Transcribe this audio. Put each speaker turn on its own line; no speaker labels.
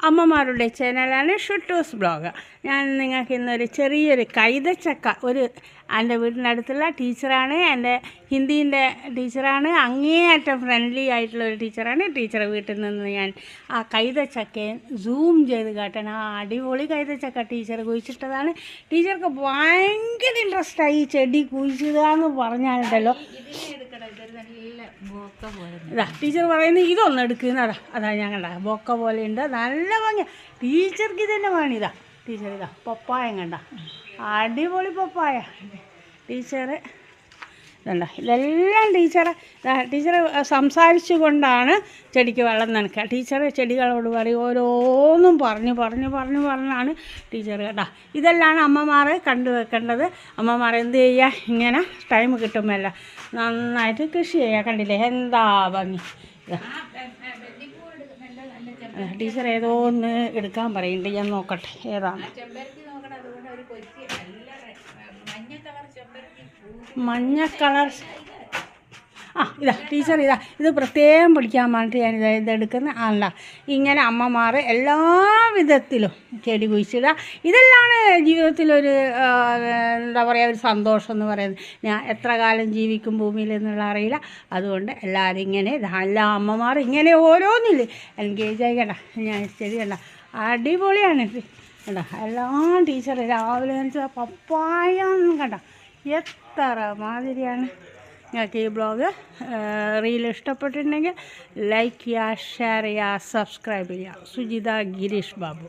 അമ്മമാരുടെ ചാനലാണ് ഷുട്ടൂസ് ബ്ലോഗ്. ഞാൻ നിങ്ങൾക്ക് ഇന്നൊരു ചെറിയൊരു കൈതച്ചക്ക എൻ്റെ വീടിനടുത്തുള്ള ടീച്ചറാണ്, എൻ്റെ ഹിന്ദീൻ്റെ ടീച്ചറാണ്, അങ്ങേയറ്റം ഫ്രണ്ട്ലി ആയിട്ടുള്ള ഒരു ടീച്ചറാണ്. ടീച്ചറെ വീട്ടിൽ നിന്ന് ഞാൻ ആ കൈതച്ചക്കയെ സൂം ചെയ്ത് കാട്ടാൻ. ആ അടിപൊളി കൈതച്ചക്ക ടീച്ചർ കുഴിച്ചിട്ടതാണ്. ടീച്ചർക്ക് ഭയങ്കര ഇൻട്രസ്റ്റായി ഈ ചെടി കുഴിച്ചിടുകയെന്ന് പറഞ്ഞാലുണ്ടല്ലോ. ടീച്ചർ പറയുന്നത് ഇതൊന്നും എടുക്കുന്നതാ. അതാ ഞാൻ കണ്ട ബൊക്ക പോലെ ഉണ്ട്, നല്ല ഭംഗി. ടീച്ചർക്ക് ഇതന്നെ വേണം. ടീച്ചർ പപ്പായ കണ്ട, അടിപൊളി പപ്പായ. ടീച്ചർ ഇതണ്ട, ഇതെല്ലാം ടീച്ചർ സംസാരിച്ചു കൊണ്ടാണ് ചെടിക്ക് വെള്ളം നനയ്ക്കുക. ടീച്ചർ ചെടികളോട് പറയും, ഓരോന്നും പറഞ്ഞാണ് ടീച്ചർ കേട്ടോ. ഇതെല്ലാം അമ്മമാർ കണ്ടുവെക്കേണ്ടത്. അമ്മമാർ എന്ത് ചെയ്യുക, ഇങ്ങനെ ടൈം കിട്ടുമല്ല നന്നായിട്ട് കൃഷി ചെയ്യുക. കണ്ടില്ലേ എന്താ ഭംഗി. ടീച്ചർ ഏതോ ഒന്ന് എടുക്കാൻ പറയുന്നുണ്ട്, ഞാൻ നോക്കട്ടെ ഏതാണ്. മഞ്ഞ കളർ. ടീച്ചർ ഇത് പ്രത്യേകം പഠിക്കാൻ വേണ്ടിയിട്ട് ഞാനിത് ഇതെടുക്കുന്ന അല്ല. ഇങ്ങനെ അമ്മമാർ എല്ലാ വിധത്തിലും ചെടി കുഴിച്ചിടുക. ഇതെല്ലാം ജീവിതത്തിലൊരു എന്താ പറയുക, ഒരു സന്തോഷം എന്ന് പറയുന്നത്. ഞാൻ എത്ര കാലം ജീവിക്കും ഭൂമിയിൽ എന്നുള്ള അറിയില്ല. അതുകൊണ്ട് എല്ലാവരും ഇങ്ങനെ എല്ലാ അമ്മമാർ ഇങ്ങനെ ഓരോന്നില്ല എൻഗേജ് ആയിക്കണ്ട. ഞാൻ ചെടി കണ്ട അടിപൊളിയാണ് കണ്ട. എല്ലാം ടീച്ചർ രാവിലെ പപ്പായ കണ്ട എത്ര മാതിരിയാണ്. നിങ്ങൾക്ക് ഈ ബ്ലോഗ് റീൽ ഇഷ്ടപ്പെട്ടിട്ടുണ്ടെങ്കിൽ ലൈക്ക് ചെയ്യുക, ഷെയർ ചെയ്യുക, സബ്സ്ക്രൈബ് ചെയ്യുക. സുജിത ഗിരീഷ് ബാബു.